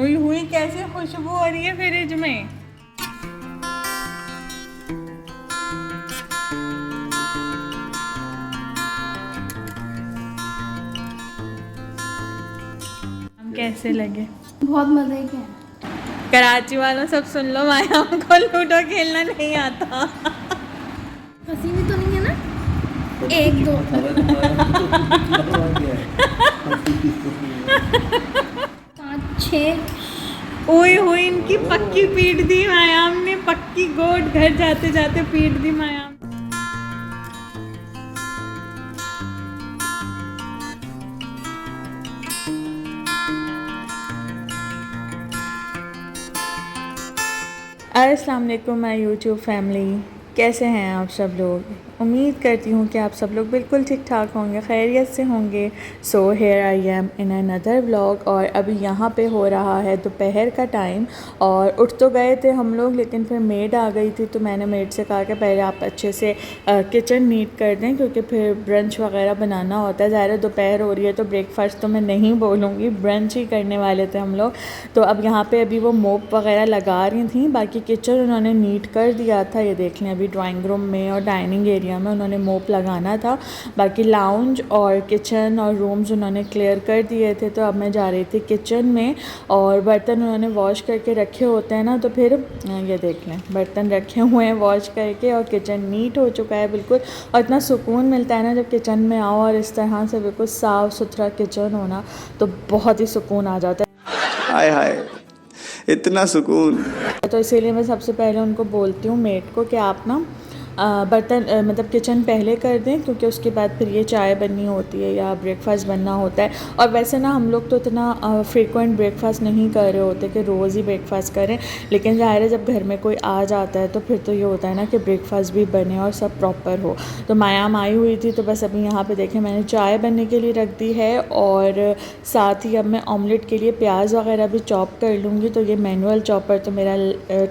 हुई हुई कैसे खुशबू हो रही है फ्रिज में। हम कैसे लगे? बहुत मजे के हैं। कराची वालों सब सुन लो, माया को लूडो खेलना नहीं आता। पसीने तो नहीं है ना? एक दो 5 6। ओए हुई इनकी पक्की पीट दी मायाम ने, पक्की गोट घर जाते जाते पीट दी मायाम। अस्सलाम वालेकुम माय यूट्यूब फैमिली, कैसे हैं आप सब लोग। उम्मीद करती हूँ कि आप सब लोग बिल्कुल ठीक ठाक होंगे, खैरियत से होंगे। So here I am in another vlog. और अभी यहाँ पे हो रहा है दोपहर का टाइम और उठ तो गए थे हम लोग, लेकिन फिर मेड आ गई थी तो मैंने मेड से कहा कि पहले आप अच्छे से किचन नीट कर दें, क्योंकि फिर ब्रंच वगैरह बनाना होता है। ज़ाहिर दोपहर हो रही है तो ब्रेकफास्ट तो मैं नहीं बोलूँगी, ब्रंच ही करने वाले थे हम लोग। तो अब यहाँ पर अभी वो मोप वगैरह लगा रही थी, बाकी किचन उन्होंने नीट कर दिया था। ये देख लें, अभी ड्राइंग रूम में और डाइनिंग एरिया में उन्होंने मोप लगाना था। बाकी लाउंज और किचन और रूम्स उन्होंने क्लियर कर दिए थे। तो अब मैं जा रही थी किचन में, और बर्तन उन्होंने वॉश करके रखे होते हैं ना, तो फिर ये देख लें बर्तन रखे हुए हैं वॉश करके, और किचन नीट हो चुका है बिल्कुल। और इतना सुकून मिलता है ना जब किचन में आओ और इस तरह से बिल्कुल साफ़ सुथरा किचन होना, तो बहुत ही सुकून आ जाता है। हाय हाय, इतना सुकून। तो इसीलिए मैं सबसे पहले उनको बोलती हूँ मेड को कि आप ना बर्तन मतलब किचन पहले कर दें, क्योंकि उसके बाद फिर ये चाय बननी होती है या ब्रेकफास्ट बनना होता है। और वैसे ना हम लोग तो इतना फ्रीक्वेंट ब्रेकफास्ट नहीं कर रहे होते कि रोज़ ही ब्रेकफास्ट करें, लेकिन ज़ाहिर है जब घर में कोई आ जाता है तो फिर तो ये होता है ना कि ब्रेकफास्ट भी बने और सब प्रॉपर हो। तो मायाम आई हुई थी, तो बस अभी यहाँ पर देखें मैंने चाय बनने के लिए रख दी है, और साथ ही अब मैं ऑमलेट के लिए प्याज वगैरह भी चॉप कर लूँगी। तो ये मैनुअल चॉपर तो मेरा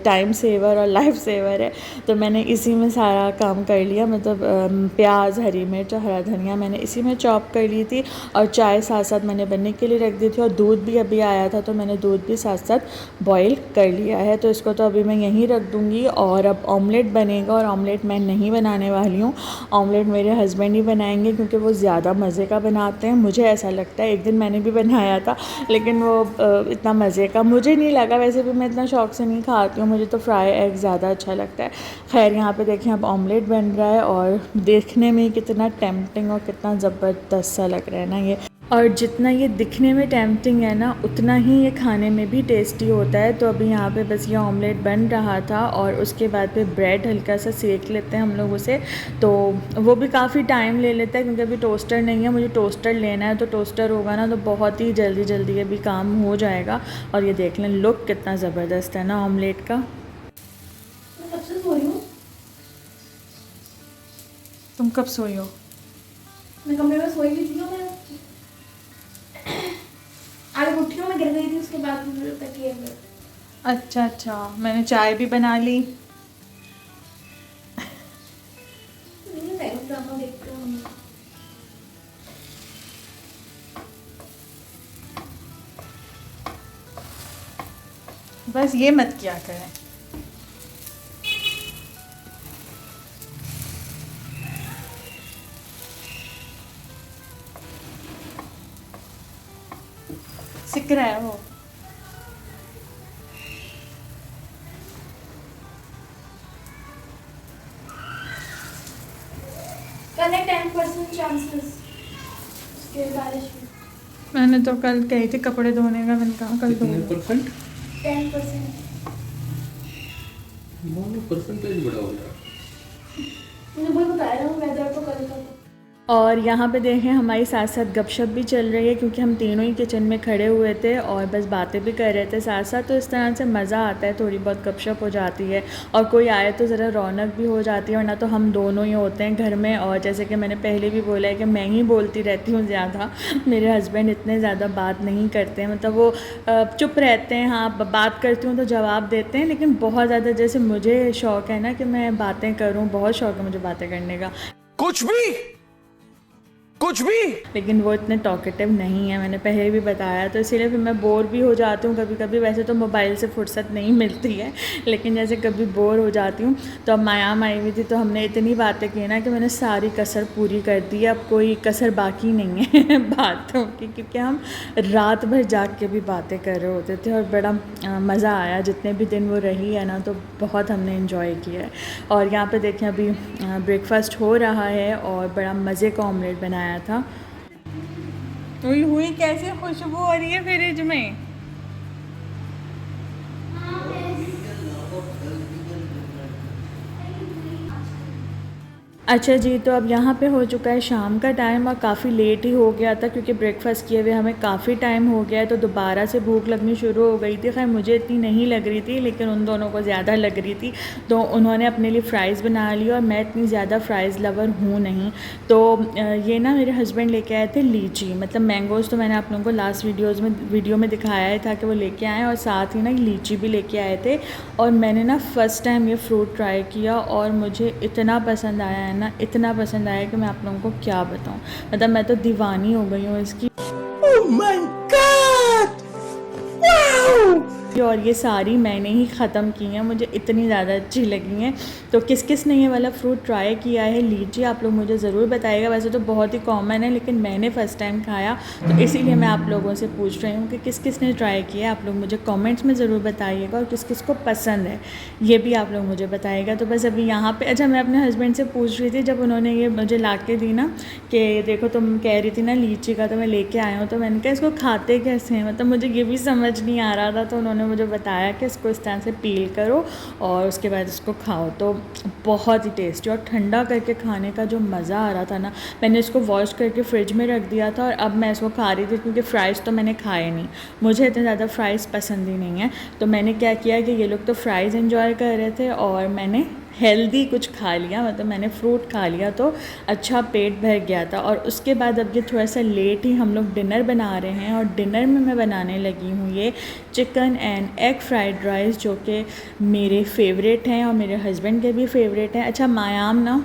टाइम सेवर और लाइफ सेवर है, तो मैंने इसी में सारा काम कर लिया। मतलब प्याज, हरी मिर्च और हरा धनिया मैंने इसी में चॉप कर ली थी, और चाय साथ साथ मैंने बनने के लिए रख दी थी। और दूध भी अभी आया था तो मैंने दूध भी साथ साथ बॉईल कर लिया है। तो इसको तो अभी मैं यहीं रख दूँगी। और अब ऑमलेट बनेगा, और ऑमलेट मैं नहीं बनाने वाली हूँ, ऑमलेट मेरे हस्बैंड ही बनाएंगे, क्योंकि वो ज़्यादा मज़े का बनाते हैं, मुझे ऐसा लगता है। एक दिन मैंने भी बनाया था, लेकिन वो इतना मज़े का मुझे नहीं लगा। वैसे भी मैं इतना शौक़ से नहीं खाती हूँ, मुझे तो फ्राई एग ज़्यादा अच्छा लगता है। खैर यहाँ पे देखें अब ऑमलेट बन रहा है, और देखने में कितना टेम्पटिंग और कितना ज़बरदस्त सा लग रहा है ना ये। और जितना ये दिखने में टेम्पटिंग है ना, उतना ही ये खाने में भी टेस्टी होता है। तो अभी यहाँ पे बस ये ऑमलेट बन रहा था, और उसके बाद फिर ब्रेड हल्का सा सेक लेते हैं हम लोग उसे। तो वो भी काफ़ी टाइम ले लेता है, क्योंकि अभी टोस्टर नहीं है, मुझे टोस्टर लेना है। तो टोस्टर होगा ना तो बहुत ही जल्दी जल्दी ये भी काम हो जाएगा। और ये देख लें लुक कितना ज़बरदस्त है ना ऑमलेट का। तुम कब सोई हो? मैं कमरे में सोई हुई थी, मैं आज उठी हूँ, मैं गिर गई थी, उसके बाद मुझे तकिए में। अच्छा अच्छा, मैंने चाय भी बना ली। ड्रामा देखते हैं। बस ये मत किया करें। सिक रहा है वो। कल है 10% चांसेस उसके बारिश में। मैंने तो कल कही थी कपड़े धोने का, मैंने कहा कल धो। 10%? 10%। परसेंटेज बड़ा हो रहा है। मुझे वही बताया ना, वेदर तो कल का। और यहाँ पे देखें हमारी साथ साथ गपशप भी चल रही है, क्योंकि हम तीनों ही किचन में खड़े हुए थे और बस बातें भी कर रहे थे साथ साथ। तो इस तरह से मज़ा आता है, थोड़ी बहुत गपशप हो जाती है, और कोई आए तो ज़रा रौनक भी हो जाती है। वरना तो हम दोनों ही होते हैं घर में, और जैसे कि मैंने पहले भी बोला है कि मैं ही बोलती रहती हूँ ज़्यादा। मेरे हस्बैंड इतने ज़्यादा बात नहीं करते हैं, मतलब वो चुप रहते हैं। हाँ, बात करती हूँ तो जवाब देते हैं, लेकिन बहुत ज़्यादा जैसे मुझे शौक़ है ना कि मैं बातें करूँ, बहुत शौक़ है मुझे बातें करने का। कुछ भी कुछ भी। लेकिन वो इतने टॉकेटिव नहीं है, मैंने पहले भी बताया, तो इसीलिए फिर मैं बोर भी हो जाती हूँ कभी कभी। वैसे तो मोबाइल से फुर्सत नहीं मिलती है, लेकिन जैसे कभी बोर हो जाती हूँ तो अब मायाम आई हुई थी तो हमने इतनी बातें की ना कि मैंने सारी कसर पूरी कर दी है। अब कोई कसर बाकी नहीं है बातों की, क्योंकि हम रात भर जाग के भी बातें कर रहे होते थे और बड़ा मज़ा आया। जितने भी दिन वो रही है ना तो बहुत हमने इन्जॉय किया है। और यहाँ पे देखें अभी ब्रेकफास्ट हो रहा है और बड़ा मज़े का ऑमलेट बनाया था। हुई कैसे खुशबू हो रही है फ्रिज में। अच्छा जी, तो अब यहाँ पे हो चुका है शाम का टाइम और काफ़ी लेट ही हो गया था, क्योंकि ब्रेकफास्ट किए हुए हमें काफ़ी टाइम हो गया है, तो दोबारा से भूख लगनी शुरू हो गई थी। खैर मुझे इतनी नहीं लग रही थी, लेकिन उन दोनों को ज़्यादा लग रही थी, तो उन्होंने अपने लिए फ़्राइज़ बना ली और मैं इतनी ज़्यादा फ़्राइज़ लवर हूँ नहीं। तो ये ना मेरे हस्बैंड लेके आए थे लीची, मतलब मैंगोज़ तो मैंने आप लोगों को लास्ट वीडियो में दिखाया ही था कि वो लेके आए, और साथ ही ना लीची भी लेके आए थे। और मैंने ना फ़र्स्ट टाइम ये फ्रूट ट्राई किया और मुझे इतना पसंद आया है ना, इतना पसंद आया कि मैं आप लोगों को क्या बताऊं। मतलब मैं तो दीवानी हो गई हूँ इसकी। Oh my God, wow. और ये सारी मैंने ही ख़त्म की हैं, मुझे इतनी ज़्यादा अच्छी लगी हैं। तो किस किस ने ये वाला फ्रूट ट्राई किया है लीची, आप लोग मुझे ज़रूर बताइएगा। वैसे तो बहुत ही कॉमन है, लेकिन मैंने फ़र्स्ट टाइम खाया, तो इसीलिए मैं आप लोगों से पूछ रही हूँ कि किस किस ने ट्राई किया। आप लोग मुझे कमेंट्स में ज़रूर बताइएगा, और किस किस को पसंद है ये भी आप लोग मुझे बताइएगा। तो बस अभी यहाँ पर, अच्छा मैं अपने हस्बैंड से पूछ रही थी जब उन्होंने ये मुझे ला के दी ना कि देखो तुम कह रही थी ना लीची का, तो मैं लेके आया हूँ। तो मैंने कहा इसको खाते कैसे हैं, मतलब मुझे ये भी समझ नहीं आ रहा था। तो उन्होंने मुझे बताया कि इसको इस तरह से पील करो और उसके बाद इसको खाओ, तो बहुत ही टेस्टी और ठंडा करके खाने का जो मज़ा आ रहा था ना। मैंने इसको वॉश करके फ्रिज में रख दिया था और अब मैं इसको खा रही थी, क्योंकि फ़्राइज़ तो मैंने खाए नहीं, मुझे इतने ज़्यादा फ़्राइज़ पसंद ही नहीं है। तो मैंने क्या किया कि ये लोग तो फ़्राइज़ एंजॉय कर रहे थे और मैंने हेल्दी कुछ खा लिया, मतलब मैंने फ्रूट खा लिया, तो अच्छा पेट भर गया था। और उसके बाद अब ये थोड़ा सा लेट ही हम लोग डिनर बना रहे हैं, और डिनर में मैं बनाने लगी हूँ ये chicken and egg fried rice, जो कि मेरे फेवरेट हैं और मेरे हस्बैंड के भी फेवरेट हैं। अच्छा मायाम ना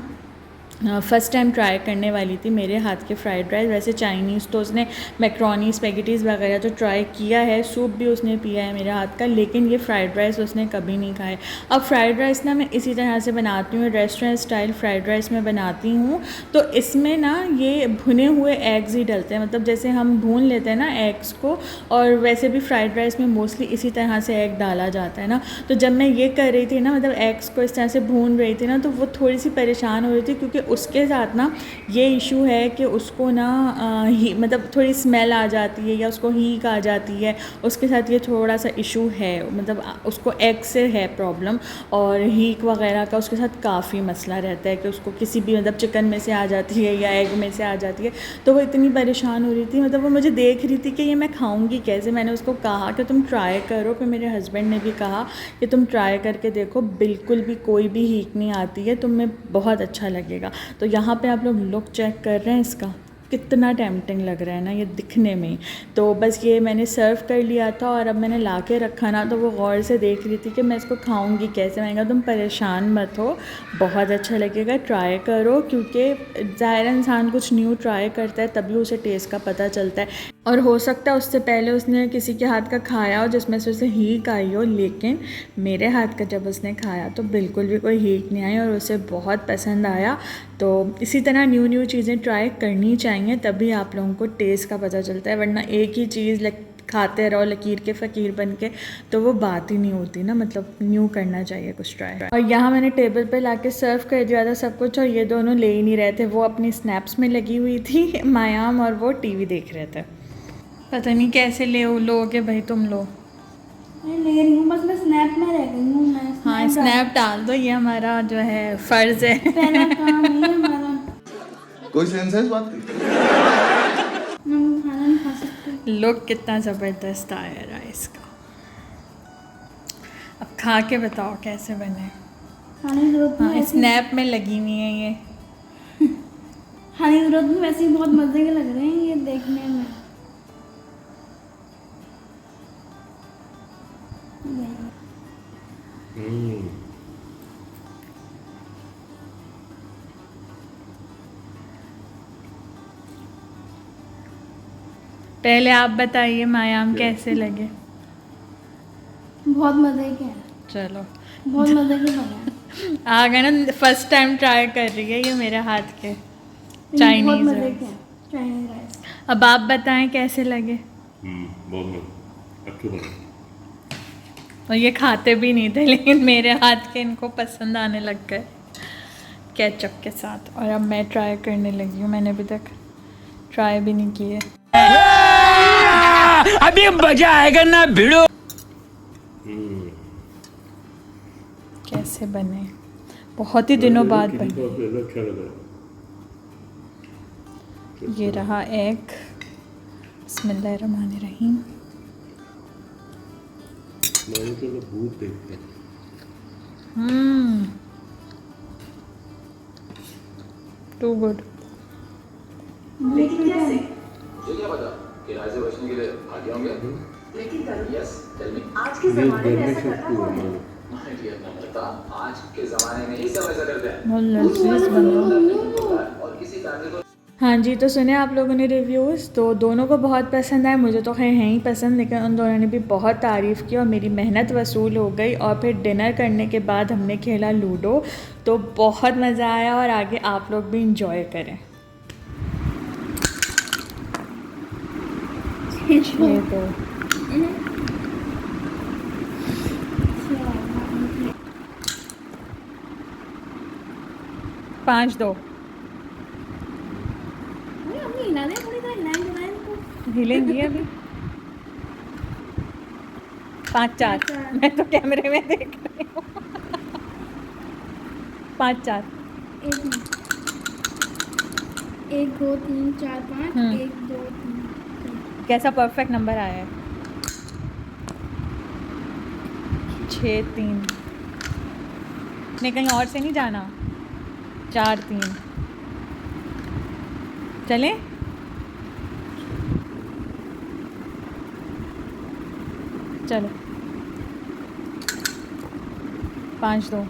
फ़र्स्ट टाइम ट्राई करने वाली थी मेरे हाथ के फ़्राइड राइस। वैसे चाइनीज़ तो उसने मैक्रोनी स्पेगेटीज़ वगैरह तो ट्राई किया है, सूप भी उसने पिया है मेरे हाथ का, लेकिन ये फ़्राइड राइस उसने कभी नहीं खाया। अब फ़्राइड राइस ना मैं इसी तरह से बनाती हूँ, रेस्टोरेंट स्टाइल फ़्राइड राइस में बनाती हूँ। तो इसमें ना ये भुने हुए एग्स ही डलते हैं, मतलब जैसे हम भून लेते हैं ना एग्स को, और वैसे भी फ़्राइड राइस में मोस्टली इसी तरह से एग डाला जाता है ना। तो जब मैं ये कर रही थी ना, मतलब एग्स को इस तरह से भून रही थी ना, तो वो थोड़ी सी परेशान हो रही थी, क्योंकि उसके साथ ना ये इशू है कि उसको ना मतलब थोड़ी स्मेल आ जाती है या उसको हीक आ जाती है, उसके साथ ये थोड़ा सा इशू है, मतलब उसको एग से है प्रॉब्लम, और हीक वगैरह का उसके साथ काफ़ी मसला रहता है कि उसको किसी भी मतलब चिकन में से आ जाती है या एग में से आ जाती है। तो वो इतनी परेशान हो रही थी, मतलब वो मुझे देख रही थी कि ये मैं खाऊंगी कैसे। मैंने उसको कहा कि तुम ट्राई करो, फिर मेरे हस्बैंड ने भी कहा कि तुम ट्राई करके देखो, बिल्कुल भी कोई भी हीक नहीं आती है, तुम्हें बहुत अच्छा लगेगा। तो यहाँ पे आप लोग लुक चेक कर रहे हैं इसका, कितना टेम्पटिंग लग रहा है ना ये दिखने में। तो बस ये मैंने सर्व कर लिया था और अब मैंने ला के रखा ना, तो वो गौर से देख रही थी कि मैं इसको खाऊंगी कैसे। मैंने कहा तुम परेशान मत हो, बहुत अच्छा लगेगा, ट्राई करो, क्योंकि ज़ाहिर इंसान कुछ न्यू ट्राई करता है तभी उसे टेस्ट का पता चलता है। और हो सकता है उससे पहले उसने किसी के हाथ का खाया हो जिसमें से उसे हीक आई हो, लेकिन मेरे हाथ का जब उसने खाया तो बिल्कुल भी कोई हीक नहीं आई और उसे बहुत पसंद आया। तो इसी तरह न्यू चीज़ें ट्राई करनी चाहिए, तभी आप लोगों को टेस्ट का पता चलता है, वरना एक ही चीज़ खाते रहो लकीर के फ़कीर बन के, तो वो बात ही नहीं होती ना। मतलब न्यू करना चाहिए कुछ ट्राई। और यहाँ मैंने टेबल पे लाके सर्व कर दिया था सब कुछ, और ये दोनों ले ही नहीं रहे थे, वो अपनी स्नैप्स में लगी हुई थी मायाम, और वो टीवी देख रहे थे। पता नहीं कैसे लोगे भाई तुम लोग। मैं ले रही हूँ, बस मैं स्नैप में रह गई हूँ। मैं हाँ स्नैप डाल दो, ये हमारा जो है फ़र्ज़ है। पहला काम नहीं है हमारा। कोई सेंस है इस बात की? हम खाना नहीं खा सकते। लुक कितना ज़बरदस्त आया राइस का। अब खा के बताओ कैसे बने। खाने की जरूरत हाँ नहीं, स्नैप में लगी हुई है ये। खाने की जरूरत नहीं, वैसे ही बहुत मज़े के लग रहे हैं ये देखने में। पहले आप बताइए मायाम कैसे लगे। बहुत मज़े के हैं, चलो बहुत मज़े के बने हैं। आ गए ना, फर्स्ट टाइम ट्राई कर रही है ये मेरे हाथ के बहुत चाइनीज़ मज़े राइस। के हैं चाइनीज़ राइस। अब आप बताएं कैसे लगे। बहुत अच्छे बने। और ये खाते भी नहीं थे लेकिन मेरे हाथ के इनको पसंद आने लग गए केचप के साथ। और अब मैं ट्राई करने लगी हूँ, मैंने अभी तक ट्राई भी नहीं किए। अभी मजा आएगा ना भिड़ो। कैसे बने, बहुत ही दिनों बाद बने। अच्छा लगा। ये रहा एग, बिस्मिल्लाहिर्रहमानिर्रहीम। मैंने तो भूत देखते हैं। Too good. लेकिन कैसे? मुझे क्या पता, किराए से बचने के लिए भागे होंगे। लेकिन करो। Yes, tell me. आज के ज़माने में ऐसा करता कौन है? मैं ये ना पता, आज के ज़माने में ही सब ऐसा करते हैं। और किसी फैमिली को। हाँ जी, तो सुने आप लोगों ने रिव्यूज़, तो दोनों को बहुत पसंद आए। मुझे तो खैर है ही पसंद, लेकिन उन दोनों ने भी बहुत तारीफ़ की और मेरी मेहनत वसूल हो गई। और फिर डिनर करने के बाद हमने खेला लूडो, तो बहुत मज़ा आया। और आगे आप लोग भी इंजॉय करें। ये तो 5-2 हिलेंगी अभी। 5-4 मैं तो कैमरे में देख रही हूँ। 5-4 1 2 3 4 5 1 2 3 कैसा परफेक्ट नंबर आया है। 6-3 नहीं, कहीं और से नहीं जाना। 4-3 चले। चलो 5-2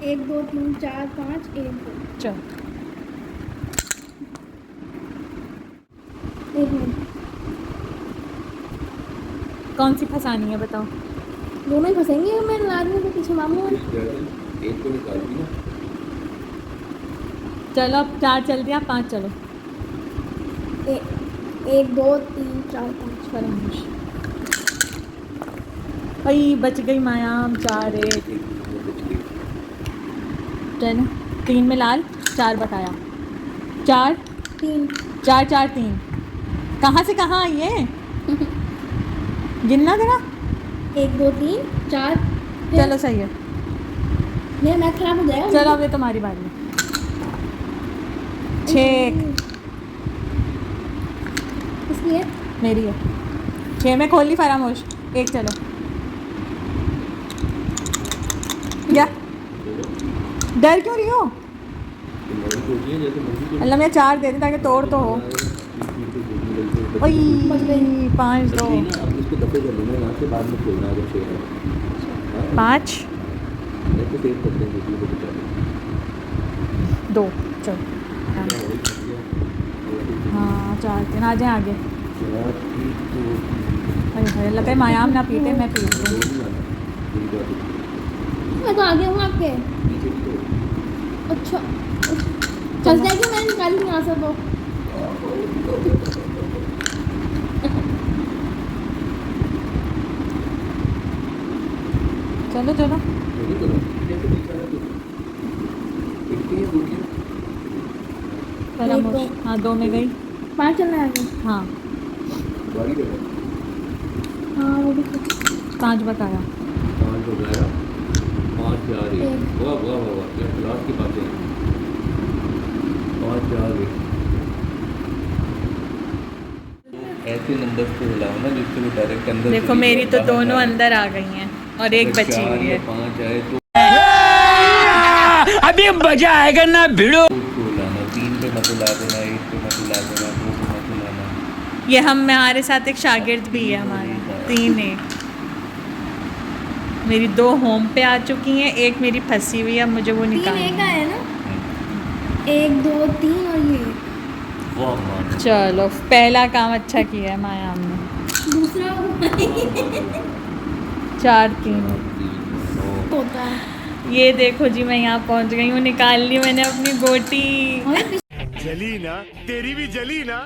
1 2 3 4 5 1 2। चलो। 1 मिनट, कौन सी फंसानी है बताओ। दोनों ही फंसेंगे। मैं लादने के पीछे मामू है। एक को निकाल दी ना। चलो अब 4 चल दिया, 5 चलो। 1 2 3 4 5 फरामोश भाई, बच गई मायाम। 4-1 चलो। 3 में लाल, 4 बताया। 4 3 4 4 3 कहाँ से कहाँ आई है। गिनना जरा। 1 2 3 4। चलो सही है। मेरा मैथ खराब हो जाएगा। चलो अब ये तुम्हारी बारी है। 6-1 इसलिए मेरी है। 6 में खोल ली फरामोश। 1 चलो। क्या डर क्यों रही हो। अल्लाह मैं 4 दे दी ताकि तोड़ तो हो। ओई 5-2 अब इसको दफे कर लेना यहाँ से, बाद में खोलना अगर 6 है। 5-2 चलो। हाँ 4-3 आ जाए आगे। अरे भाई अल्लाह पे मायाम ना पीटे, मैं पीट दूँ। मैं तो आगे हूँ आपके। अच्छा फंस जाएगी, मैं निकाल नहीं आ सकता। चलो चलो। फरामोश। हाँ 2 में गई। 5 चलना है आगे। हाँ हाँ वो भी 5 बताया। 5 बताया। 5 4 1। वाह वाह वाह वाह, क्या क्लास की बातें हैं। 5 4 1 ऐसे नंबर को हिलाओ ना जिससे वो डायरेक्ट अंदर। देखो मेरी तो दोनों अंदर आ गई हैं और एक बची हुई है। 5 आए तो अभी मजा आएगा ना भिड़ो। उसको हिलाना। 3 पे मत हिला देना, 1 पे मत हिला देना, 2 पे मत हिलाना। ये हमारे साथ एक शागिर्द भी है हमारा। 3-1 मेरी 2 होम पे आ चुकी हैं, एक मेरी फंसी हुई है, अब मुझे वो 3 निकालनी एक है ना। 1 2 3 और ये वाह मान चलो पहला काम अच्छा किया है मायाम ने। दूसरा 4 3। होता है। ये देखो जी मैं यहाँ पहुँच गई हूँ, निकाल ली मैंने अपनी गोटी। और जली ना, तेरी भी जली ना।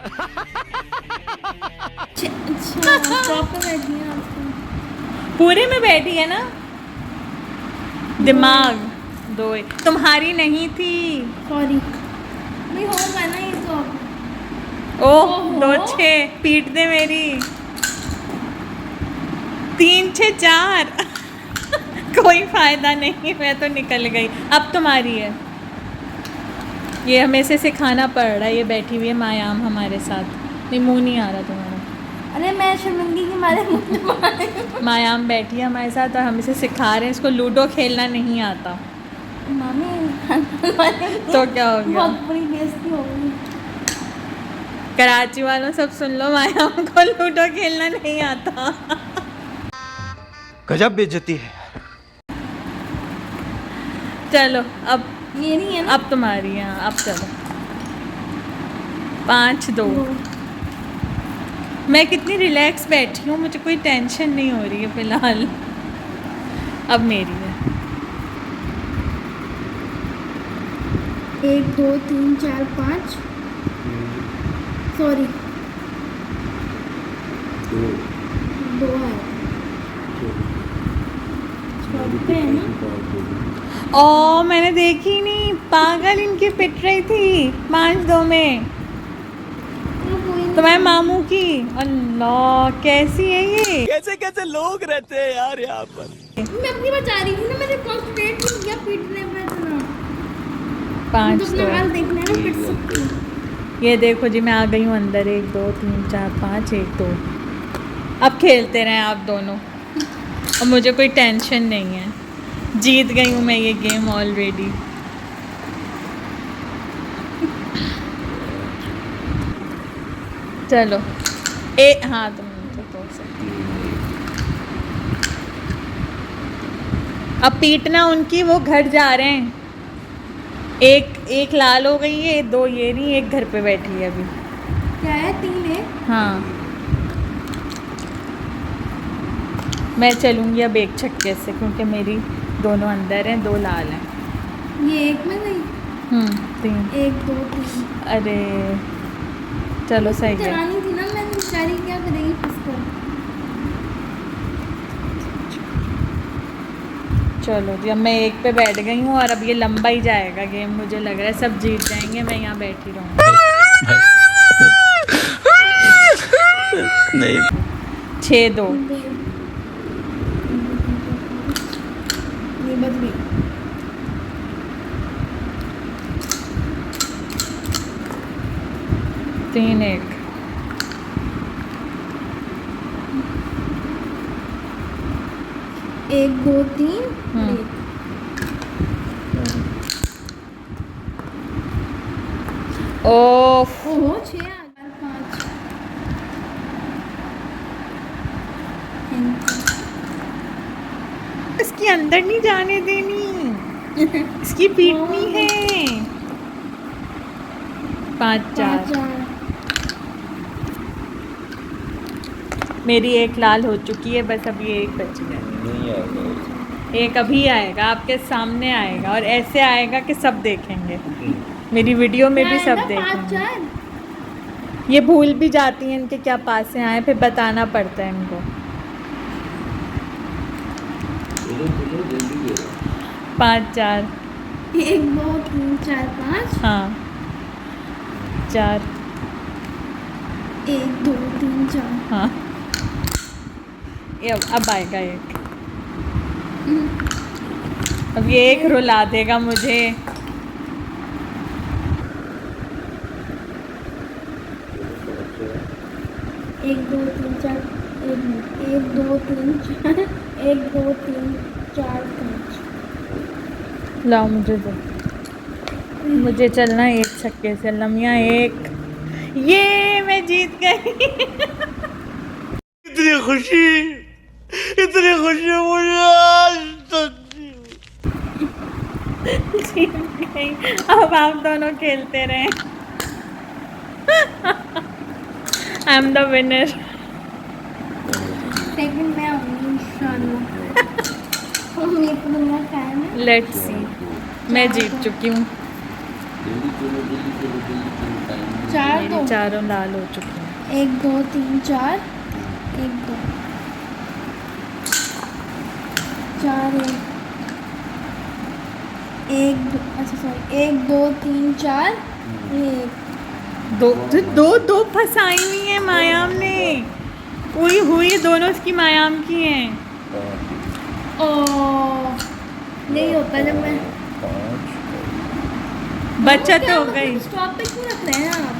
अच्छा प्रॉपर बैठी है आपको। पूरे में बैठी है ना, दिमाग दो तुम्हारी नहीं थी। सॉरी नहीं होगा ना ये तो अब। ओह ओहो। 2 6 पीट दे मेरी। 3 6 4 कोई फायदा नहीं, मैं तो निकल गई। अब तुम्हारी है। ये हमें से सिखाना पड़ रहा है, ये बैठी हुई है मायाम हमारे साथ। नहीं मुँह नहीं आ रहा तुम्हारा। अरे मैं शर्मिंदगी के मारे मुंह में मारे। मायाम बैठी है हमारे साथ और हम इसे सिखा रहे हैं, इसको लूडो खेलना नहीं आता। मामी तो क्या हो गया, बहुत बड़ी बेइज्जती हो गई। कराची वालों सब सुन लो, मायाम को लूडो खेलना नहीं आता। गजब बेइज्जती है। चलो अब ये नहीं है ना। अब तुम्हारी है, अब चलो 5 2। मैं कितनी रिलैक्स बैठी हूँ, मुझे कोई टेंशन नहीं हो रही है फिलहाल। अब मेरी है। 1 2 3 4 5 सॉरी 2 है। पे है ना। ओ मैंने देखी नहीं, पागल इनकी पिट रही थी 5 2 में। चलो कोई नहीं। तुम्हारे मामू की। अल्लाह कैसी है ये। कैसे कैसे लोग रहते हैं यार यहाँ पर। मैं अपनी बचा रही थी ना, मैंने कॉन्सेंट्रेट नहीं किया पीटने पे इतना। 5 तो अपना 2। हाल देखना है ना, पिट सकती हूँ। ये देखो जी मैं आ गई हूँ अंदर। 1 2 3 4 5 1 2। अब खेलते रहें आप दोनों, और मुझे कोई टेंशन नहीं है। जीत गई हूँ मैं ये गेम ऑलरेडी। चलो हाँ तुम तो तोड़ सकती हो। अब पीटना उनकी, वो घर जा रहे हैं। एक लाल हो गई है, 2 ये नहीं, एक घर पे बैठी है अभी। क्या है 3 है। हाँ मैं चलूँगी अब एक छक्के से, क्योंकि मेरी दोनों अंदर हैं, 2 लाल हैं। ये एक में गई। 3। 1 2 3 अरे चलो सही है। चलानी थी ना, मैंने बेचारी क्या करेगी फंसकर। चलो जी अब मैं एक पे बैठ गई हूँ, और अब ये लंबा ही जाएगा गेम, मुझे लग रहा है सब जीत जाएंगे, मैं यहाँ बैठी रहूँगी। नहीं 6 2। ये बच गई। तीन 1। एक 2 3 हम्म। 1 ओफ ओहो 6 आ 5 इसकी अंदर नहीं जाने देनी, इसकी पीटनी है। 5 4। मेरी एक लाल हो चुकी है, बस अभी एक बची है। नहीं आएगा। एक अभी आएगा, आपके सामने आएगा, और ऐसे आएगा कि सब देखेंगे, मेरी वीडियो में भी सब 5 देखेंगे। 4 ये भूल भी जाती हैं इनके क्या पास से आए, फिर बताना पड़ता है इनको। जल्दी दे रहा 5 4। 1 2 3 4 5 हाँ 4। 1 2 3 4 हाँ ये अब आएगा एक। अब ये एक रुला देगा मुझे। 1 2 3 4 1 2 3 4 1 2 3 4 5 लाओ मुझे दो, मुझे चलना है एक छक्के से। लमिया एक, ये मैं जीत गई। इतनी खुशी मुझे आज तक जीत गई। अब आप दोनों खेलते रहे। I am the winner. Second मैं आऊंगी इंशाल्लाह। मेरे को दुनिया टाइम है। Let's see. मैं जीत चुकी हूँ। जल्दी चलो जल्दी चलो जल्दी चलो टाइम। चार मेरी दो, चारों लाल हो चुकी हैं। 1 2 3 4 1 2 4 1 2 अच्छा सॉरी 1 2 3 4 1 दो फंसाई हुई है मायाम ने। हुई हुई दोनों इसकी मायाम की हैं। ओ यही होता है जब मैं बचत क्या हो मतलब गई। स्टॉप पे क्यों रख रहे हैं आप?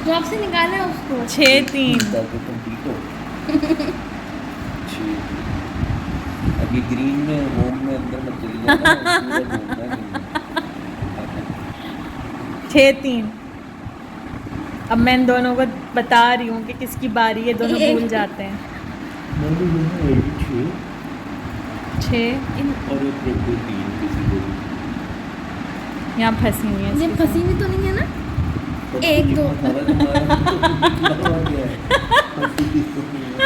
स्टॉप से निकाले उसको। 6-3। अभी ग्रीन में होम में अंदर मत चली जाना, पूरा घूमना है। 6-3। अब मैं इन दोनों को बता रही हूँ कि किसकी बारी है। दोनों भूल जाते हैं। 6 और एक एक दो तीन किसी को भी। यहाँ फंसी हुई है ये इसके फंसी साथ। हुई तो नहीं है ना? तब एक, तो दो। कितना सारा तुम्हारा तो कितना हो गया है। फंसी थी तो नहीं है।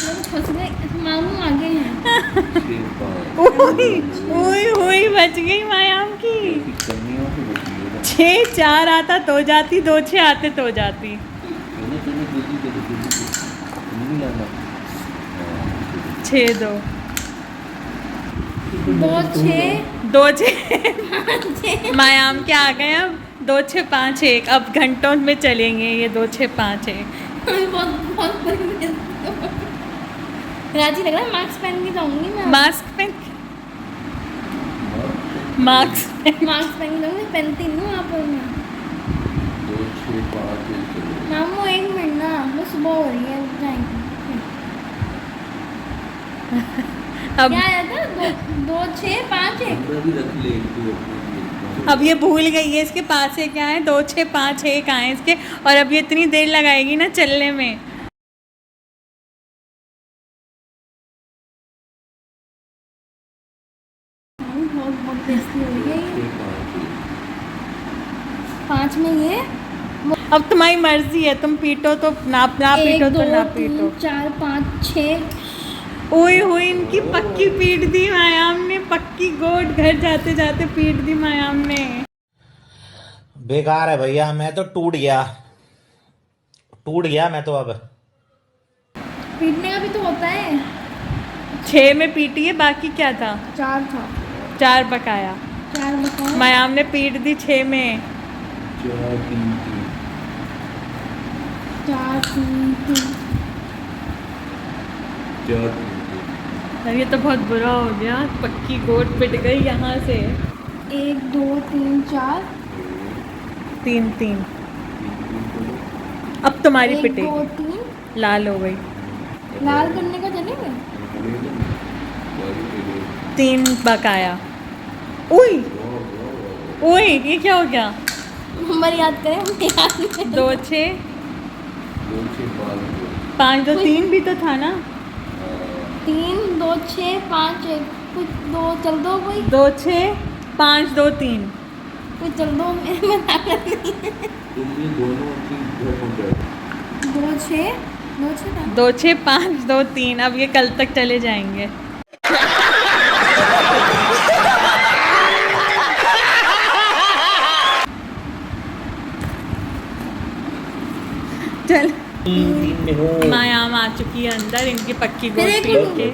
लोग फंस गए, मामू आगे हैं। हुई बच गई मायाम की। कमियों से बचिएगा। 6-4 आता तो जाती, 2-6 आते तो जाती। चलो चलो जल्दी करो जल्दी करो। नहीं लाना। 6-2। 2 6 2-6 मायाम के आ गए। अब 2-6-5-1। अब घंटों में चलेंगे ये 2-6-5-1। बहुत बहुत बड़ी बेइज्जती हो। राजी लग रहा है, मास्क पहन के जाऊंगी मैं। मास्क पहन मास्क मास्क पहन के जाऊंगी, पहनती नहीं हूँ वहाँ पर मैं। 2 6 5 चलो। मामू 1 मिनट ना, वो सुबह हो रही है, उठ जाएंगे। अब क्या आया था? 2 6 5 1। कैमरा भी रख ले तू अपने। अब ये भूल गई है इसके पास से क्या है। 2-6-5-1 आए इसके। और अब ये इतनी देर लगाएगी ना चलने में। बहुत बहुत बेइज्जती हो रही है ये। 5 में ये अब तुम्हारी मर्जी है, तुम पीटो तो ना पीटो तो ना पीटो। 4 5 6 ओए हुई इनकी पक्की पीट दी मायाम ने। पक्की गोट घर जाते जाते पीट दी मायाम ने। बेकार है भैया, मैं तो टूट गया मैं तो। अब पीटने का भी तो होता है। 6 में पीटी है, बाकी क्या था? 4 था। 4 बकाया। 4 बताओ। मायाम ने पीट दी 6 में। 4 3 3 4 3 3 4 3 अरे ये तो बहुत बुरा हो गया। पक्की गोट पिट गई यहाँ से। 1 2 3 4 3-3। अब तुम्हारी 1 2 पिटेगी। 3 लाल हो गई। लाल करने का चलेंगे। 3 बकाया। उई उई ये क्या हो गया? नंबर याद करें, हम याद नहीं। 2-6 2 6 5 2 3 भी तो था ना। 3 2 6 5 1 कुछ 2 चल दो कोई 2-6-5-2-3। कुछ चल दो। मेरे में ताकत नहीं है। तुमने दोनों अपनी घर पहुंचा। 2 6 2 6 था। 2-6-5-2-3। अब ये कल तक चले जाएंगे। चल 3 में हो। मायाम आ चुकी है अंदर। इनकी पक्की गोट फिर एक पीट के।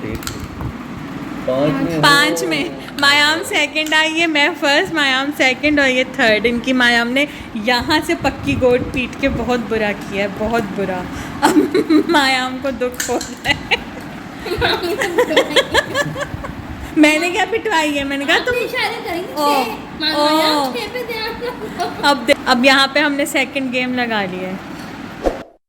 5 में 5 में मायाम सेकंड आई है, मैं फर्स्ट, मायाम सेकंड और ये थर्ड। इनकी मायाम ने यहाँ से पक्की गोट पीट के बहुत बुरा किया है, बहुत बुरा। अब मायाम को दुख हो रहा है। मैंने क्या पिटवाई है? मैंने कहा तुम इशारे करेंगे ओ, 6 माया ओ। 6 पे ध्यान। अब यहाँ पे हमने सेकंड गेम लगा लिया है।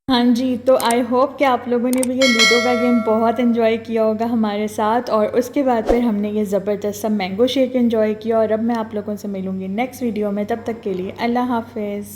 हाँ जी, तो आई होप कि आप लोगों ने भी ये लूडो का गेम बहुत इन्जॉय किया होगा हमारे साथ। और उसके बाद फिर हमने ये ज़बरदस्त सा मैंगो शेक इन्जॉय किया। और अब मैं आप लोगों से मिलूँगी नेक्स्ट वीडियो में। तब तक के लिए अल्लाह हाफिज़।